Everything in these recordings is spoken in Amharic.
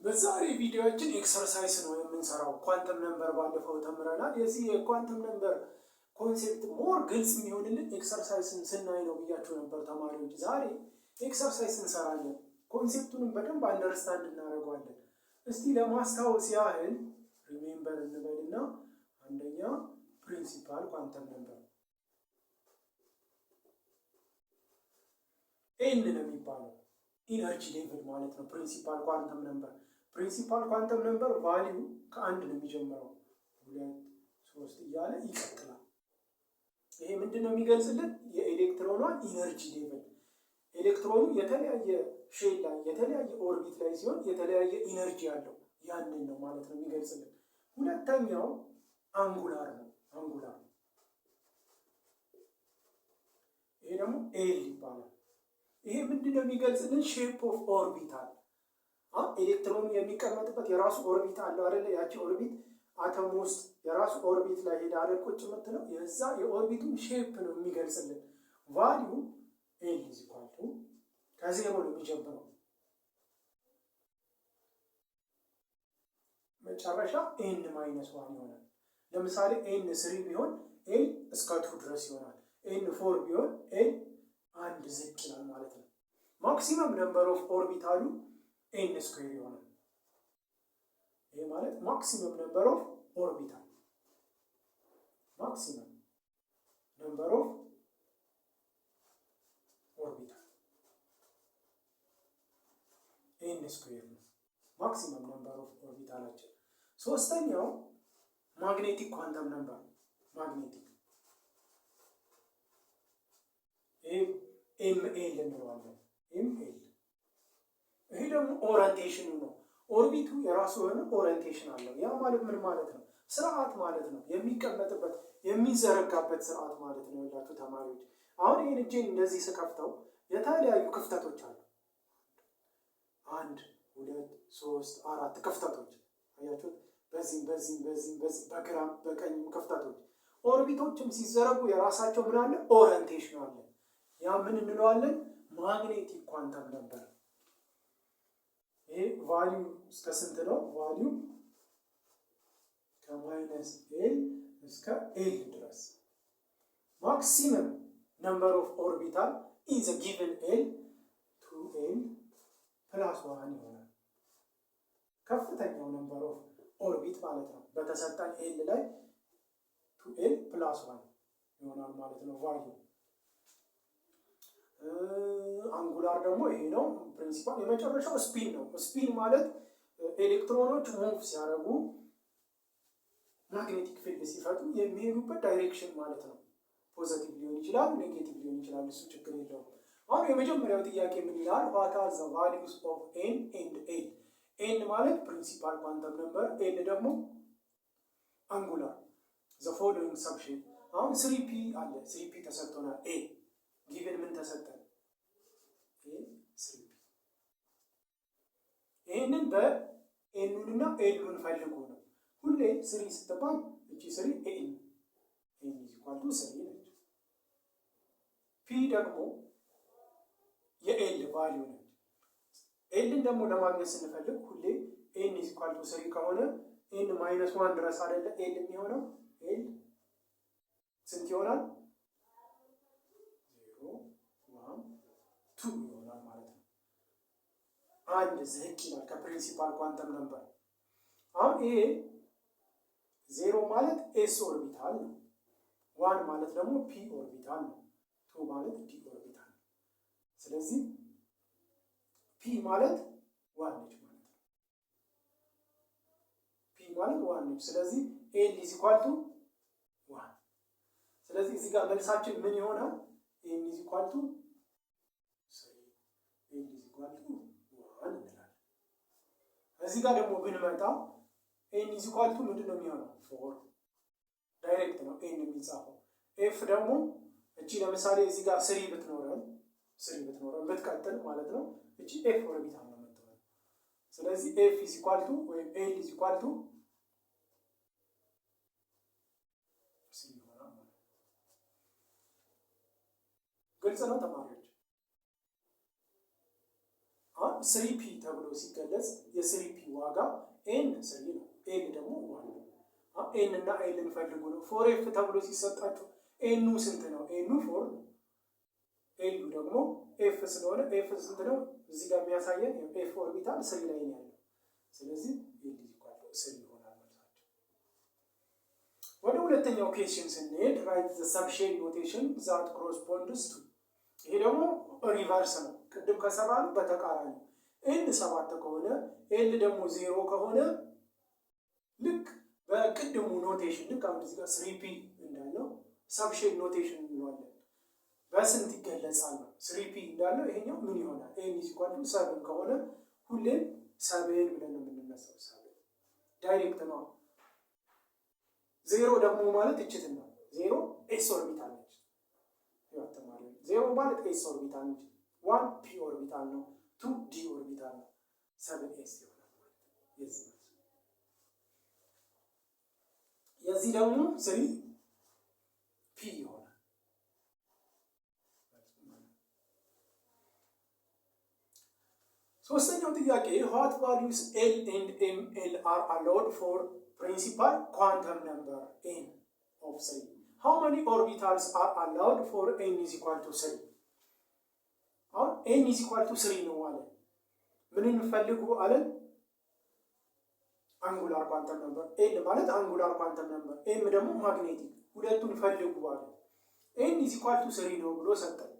በዛሬ ቪዲዮአችን ኤክሰርሳይዝ ነው የምንሰራው። ኳንተም ነምበር ባለፈው ተምረናል። የዚህ የኳንተም ነምበር ኮንሴፕት ሞር ግልጽ የሚሆንልን ኤክሰርሳይዝን ስናይ ነው ብያችሁ ነበር ተማሪዎች። ዛሬ ኤክሰርሳይዝ እንሰራለን። ኮንሴፕቱንም በደንብ አንደርስታንድ እናደርገዋለን። እስቲ ለማስታወስ ያህል ሪሜምበር እንበልና አንደኛ ፕሪንሲፓል ኳንተም ነምበር ኤን ነው የሚባለው። ኢነርጂ ሌቭል ማለት ነው ፕሪንሲፓል ኳንተም ነምበር። ፕሪንሲፓል ኳንተም ነምበር ቫሊዩ ከአንድ ነው የሚጀምረው፣ 2 3 እያለ ይቀጥላል። ይሄ ምንድን ነው የሚገልጽልን? የኤሌክትሮኗን ኢነርጂ ሌቭል። ኤሌክትሮኑ የተለያየ ሼል ላይ የተለያየ ኦርቢት ላይ ሲሆን የተለያየ ኢነርጂ አለው፣ ያንን ነው ማለት ነው የሚገልጽልን። ሁለተኛው አንጉላር ነው። አንጉላር ይሄ ደግሞ ኤል ይባላል። ይሄ ምንድን ነው የሚገልጽልን? ሼፕ ኦፍ ኦርቢታል። ኤሌክትሮኑ የሚቀመጥበት የራሱ ኦርቢት አለው አይደለ? ያቺ ኦርቢት አተም ውስጥ የራሱ ኦርቢት ላይ ሄዳ አይደል ቁጭ የምትለው? የዛ የኦርቢቱን ሼፕ ነው የሚገልጽልን። ቫልዩ ኤል ኢዝ ኢኳል ቱ ከዜሮ ነው የሚጀምረው፣ መጨረሻ ኤን ማይነስ ዋን ይሆናል። ለምሳሌ ኤን 3 ቢሆን ኤል እስከ 2 ድረስ ይሆናል። ኤን 4 ቢሆን ኤል አንድ ዝቅ ይላል ማለት ነው። ማክሲመም ነምበር ኦፍ ኦርቢታሉ ኤን ስኩዌር ይሆናል። ይሄ ማለት ማክሲመም ነምበር ኦፍ ኦርቢታል፣ ማክሲመም ነምበር ኦፍ ኦርቢታል ኤን ስኩዌር ነው ማክሲመም ነምበር ኦፍ ኦርቢታላችን። ሶስተኛው ማግኔቲክ ኳንተም ነምበር። ማግኔቲክ ኤምኤል እንለዋለን። ኤምኤል ይሄ ደግሞ ኦሪንቴሽኑ ነው። ኦርቢቱ የራሱ የሆነ ኦሪንቴሽን አለው። ያ ማለት ምን ማለት ነው? ስርዓት ማለት ነው። የሚቀመጥበት የሚዘረጋበት ስርዓት ማለት ነው። ያላችሁ ተማሪዎች አሁን ይህን እጄን እንደዚህ ስከፍተው የተለያዩ ክፍተቶች አሉ። 1 2 3 4 ክፍተቶች አያችሁት? በዚህም በዚህም በዚህም በዚህ በግራም በቀኝም ክፍተቶች። ኦርቢቶችም ሲዘረጉ የራሳቸው ምን አለ? ኦሪንቴሽን አለ። ያ ምን እንለዋለን? ማግኔቲክ ኳንተም ነምበር። ይሄ ቫልዩ እስከ ስንት ነው? ቫልዩ ከማይነስ ኤል እስከ ኤል ድረስ። ማክሲመም ነምበር ኦፍ ኦርቢታል ኢን ዘ ጊቨን ኤል 2ኤል ፕላስ 1 ይሆናል። ከፍተኛው ነምበር ኦፍ ኦርቢት ማለት ነው በተሰጠን ኤል ላይ 2ኤል ፕላስ 1 ይሆናል ማለት ነው ቫልዩ። አንጉላር ደግሞ ይሄ ነው ፕሪንሲፓል። የመጨረሻው ስፒን ነው። ስፒን ማለት ኤሌክትሮኖች ሙቭ ሲያደርጉ ማግኔቲክ ፊልድ ሲፈጥሩ የሚሄዱበት ዳይሬክሽን ማለት ነው። ፖዘቲቭ ሊሆን ይችላል፣ ኔጌቲቭ ሊሆን ይችላል፣ እሱ ችግር የለውም። አሁን የመጀመሪያው ጥያቄ ምን ይላል? ዋት አር ዘ ቫልዩስ ኦፍ ኤን ኤንድ ኤል። ኤን ማለት ፕሪንሲፓል ኳንተም ነምበር፣ ኤል ደግሞ አንጉላር። ዘ ፎሎዊንግ ሰብሼፕ። አሁን 3p አለ። 3p ተሰጥቶናል። ኤ ጊቨን ምን ተሰጠን? ኤ 3p። ይህንን በኤኑንና ኤሉን ፈልጉ ነው። ሁሌ 3 ስትባል እቺ 3 ኤን ኤን ኢዝ ኢኳል ቱ 3 ነች። ፒ ደግሞ የኤል ቫልዩ ነች። ኤልን ደግሞ ለማግኘት ስንፈልግ ሁሌ ኤን ኢዝ ኢኳል ቱ 3 ከሆነ ኤን ማይነስ 1 ድረስ አይደለ ኤል የሚሆነው? ኤል ስንት ይሆናል? 0 1 2 ይሆናል ማለት ነው። አንድ ዝቅ ይላል ከፕሪንሲፓል ኳንተም ነምበር። አሁን ይሄ 0 ማለት ኤስ ኦርቢታል ነው። 1 ማለት ደግሞ ፒ ኦርቢታል ነው። 2 ማለት ዲ ኦርቢታል ነው። ስለዚህ ፒ ማለት 1 ነች ማለት ነው። ፒ ማለት 1 ነች። ስለዚህ ኤል ኢዝ ኢኳል ቱ 1። ስለዚህ እዚህ ጋር መልሳችን ምን ይሆናል? ኤል ኢዝ ኢኳል ቱ 3 ኤል ኢዝ ኢኳል ቱ 1 እንላለን። እዚህ ጋር ደግሞ ብንመጣ ኤን ኢዝ ኢኳል ቱ ምንድን ነው የሚሆነው? 4 ዳይሬክት ነው ኤን የሚጻፈው። ኤፍ ደግሞ እቺ ለምሳሌ እዚህ ጋር 3 ብትኖረን ብትቀጥል ማለት ነው እቺ ኤፍ ኦርቢታል ነው የምትሆነው። ስለዚህ ኤፍ ኢዝ ኢኳል ቱ ወይም ኤል ኢዝ ኢኳል ቱ 3 ይሆናል ማለት ነው። ግልጽ ነው ተማሪዎች? አሁን 3p ተብሎ ሲገለጽ የ3p ዋጋ ኤን 3 ነው። ኤን ደግሞ 1 ነው። ኤን እና ኤልን ፈልጉ ነው። 4f ተብሎ ሲሰጣችሁ ኤኑ ስንት ነው? ኤኑ 4 ነው። ኤሉ ደግሞ ኤፍ ስለሆነ ኤፍ ስንት ነው? እዚህ ጋር የሚያሳየን ኤፍ ኦርቢታል 3 ላይ ነው ያለው። ስለዚህ ኤል ኢኳል 3 ይሆናል መልሳቸው። ወደ ሁለተኛው ኬሽን ስንሄድ ራይት ዘ ሰብሼል ኖቴሽን ዛት ኮረስፖንድስ ቱ። ይሄ ደግሞ ሪቨርስ ነው። ቅድም ከሰራን በተቃራኒ ኤን 7 ከሆነ ኤል ደግሞ 0 ከሆነ ልክ በቅድሙ ኖቴሽን ልክ አሁን እዚህ ጋር 3p እንዳለው ሰብሼል ኖቴሽን እንለዋለን። በስንት ይገለጻል? 3p እንዳለው ይሄኛው ምን ይሆናል? ኤን ኢኳል 7 ከሆነ ሁሌም 7 ብለን ነው የምንነሳው። 7 ዳይሬክት ነው። 0 ደግሞ ማለት እችትና 0 ኤስ ኦርቢታል ነች። ያው ተማሪ 0 ማለት ኤስ ኦርቢታል ነች። 1 ፒ ኦርቢታል ነው። 2 ዲ ኦርቢታል ነው። 7 ኤስ ይሆናል ማለት የዚህ ደግሞ 3 ፒ ይሆናል። ሶስተኛው ጥያቄ what values L and ML are allowed for principal quantum number n of 3? How many orbitals are allowed for n is equal to 3? አሁን n is equal to 3 ነው አለ። ምን እንፈልጉ አለ? አንጉላር ኳንተም ነምበር። n ማለት አንጉላር ኳንተም ነምበር፣ m ደግሞ ማግኔቲክ። ሁለቱን ፈልጉ አለ። n is equal to 3 ነው ብሎ ሰጠን።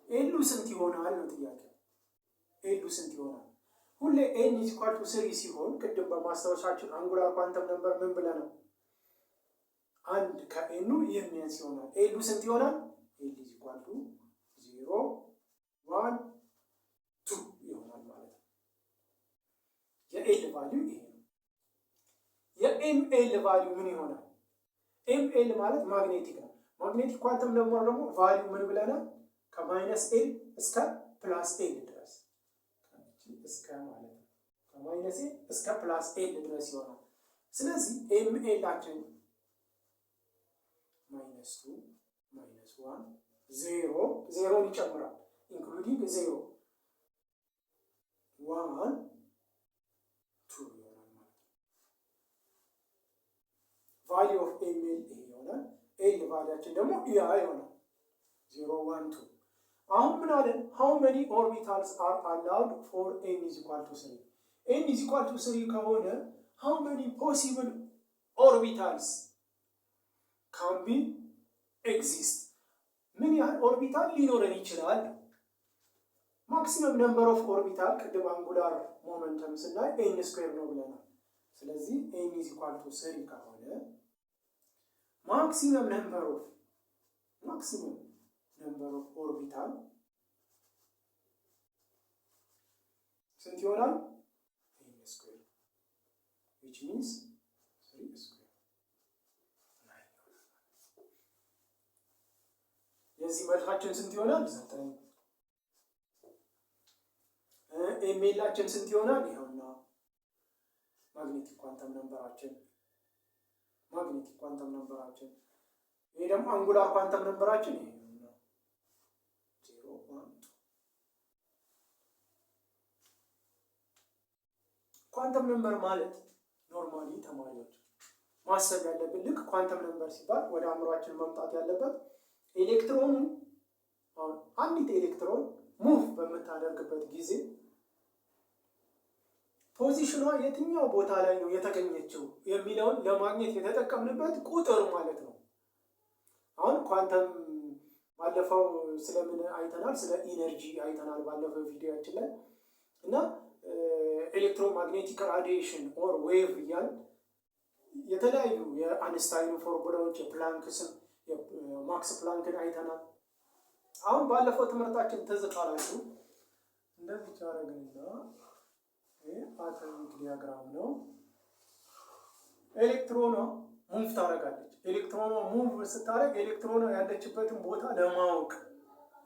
ኤሉ ስንት ይሆናል ነው ጥያቄ። ኤሉ ስንት ይሆናል? ሁሌ n is equal to 3 ሲሆን ቅድም በማስታወሻችን አንጉላር ኳንተም ነምበር ምን ብለናል? አንድ ከኤኑ የሚያንስ ይሆናል። ኤሉ ስንት ይሆናል? l is equal to 0 1 2 ይሆናል ማለት ነው። የኤል ቫልዩ ይሄ ነው። የኤምኤል ቫልዩ ምን ይሆናል? ኤምኤል ማለት ማግኔቲክ ነው። ማግኔቲክ ኳንተም ነምበር ደግሞ ቫልዩ ምን ብለናል? ከማይነስ ኤል እስከ ፕላስ ኤል ድረስ እስከ ማለት ነው። ከማይነስ ኤል እስከ ፕላስ ኤል ድረስ ይሆናል። ስለዚህ ኤምኤላችን -2 -1 0 0 ይጨምራል ኢንክሉዲንግ 0 1 2 ይሆናል ማለት ነው። ቫልዩ ኦፍ ኤምኤል ይሄ ይሆናል። ኤል ቫልያችን ደግሞ ያ ይሆናል 0 1 2። አሁን ምን አለን? how many orbitals are allowed for n is equal to 3? n is equal to 3 ከሆነ how many possible orbitals can be exist? ምን ያህል ኦርቢታል ሊኖረን ይችላል? ማክሲመም ነምበር ኦፍ ኦርቢታል ቅድም አንጉላር ሞመንተም ስናይ n ስኩዌር ነው ብለናል። ስለዚህ n is equal to 3 ከሆነ ማክሲመም ነምበር ኦፍ ኦርቢታል ስንት ይሆናል? n ስኩዌር which means 3 ስኩዌር 9 ይሆናል። የዚህ መልሳችን ስንት ይሆናል? 9። ኤምኤላችን ስንት ይሆናል? ይኸውና ማግኔቲክ ኳንተም ነምበራችን ይሄ ደግሞ አንጉላር ኳንተም ነምበራችን ይሄ ነው 0 1 2። ኳንተም ነምበር ማለት ኖርማሊ ተማሪዎች ማሰብ ያለብን ልክ ኳንተም ነምበር ሲባል ወደ አእምሯችን መምጣት ያለበት ኤሌክትሮኑ አሁን አንዲት ኤሌክትሮን ሙቭ በምታደርግበት ጊዜ ፖዚሽኗ የትኛው ቦታ ላይ ነው የተገኘችው የሚለውን ለማግኘት የተጠቀምንበት ቁጥር ማለት ነው። አሁን ኳንተም ባለፈው ስለምን አይተናል? ስለ ኢነርጂ አይተናል ባለፈው ቪዲዮአችን ላይ እና ኤሌክትሮማግኔቲክ ራዲዬሽን ኦር ዌቭ እያል የተለያዩ የአንስታይን ፎርሙላዎች የፕላንክስን የማክስ ፕላንክን አይተናል። አሁን ባለፈው ትምህርታችን ትዝ ካላችሁ እንደዚህ ታረግና አቶሚክ ዲያግራም ነው። ኤሌክትሮኗ ሙቭ ታደርጋለች። ኤሌክትሮኗ ሙቭ ስታደርግ ኤሌክትሮኗ ያለችበትን ቦታ ለማወቅ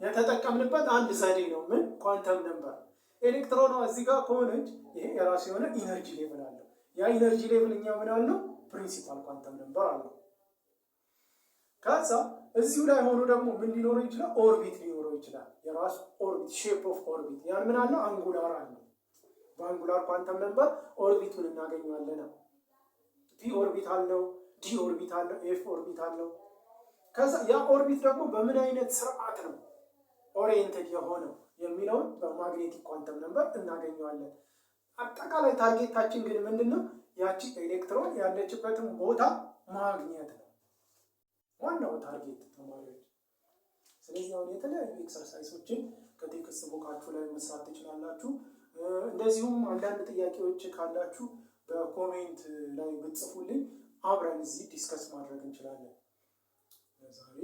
የተጠቀምንበት አንድ ዘዴ ነው። ምን? ኳንተም ነምበር። ኤሌክትሮኗ እዚህ ጋር ከሆነች ይሄ የራሱ የሆነ ኢነርጂ ሌቭል አለው። ያ ኢነርጂ ሌቭል እኛ ምን አለው? ፕሪንሲፓል ኳንተም ነምበር አለው። ከዛ እዚሁ ላይ ሆኖ ደግሞ ምን ሊኖረው ይችላል? ኦርቢት ሊኖረው ሊኖረው ይችላል። የራሱ ኦርቢት ሼፕ ኦፍ ኦርቢት ያን ምን አለው አንጉላር አለው። በአንጉላር ኳንተም ነምበር ኦርቢቱን እናገኘዋለን። ፒ ኦርቢት አለው፣ ዲ ኦርቢት አለው፣ ኤፍ ኦርቢት አለው። ከዛ ያ ኦርቢት ደግሞ በምን አይነት ስርዓት ነው ኦሪየንትድ የሆነው የሚለውን በማግኔቲክ ኳንተም ነምበር እናገኘዋለን። አጠቃላይ ታርጌታችን ግን ምንድነው? ያቺ ኤሌክትሮን ያለችበትን ቦታ ማግኘት ነው ዋናው ታርጌት ተማሪዎች። ስለዚህ አሁን የተለያዩ ኤክሰርሳይሶችን ከቴክስት ቡካችሁ ላይ መስራት ትችላላችሁ። እንደዚሁም አንዳንድ ጥያቄዎች ካላችሁ በኮሜንት ላይ ብትጽፉልኝ አብረን እዚህ ዲስከስ ማድረግ እንችላለን። ለዛሬ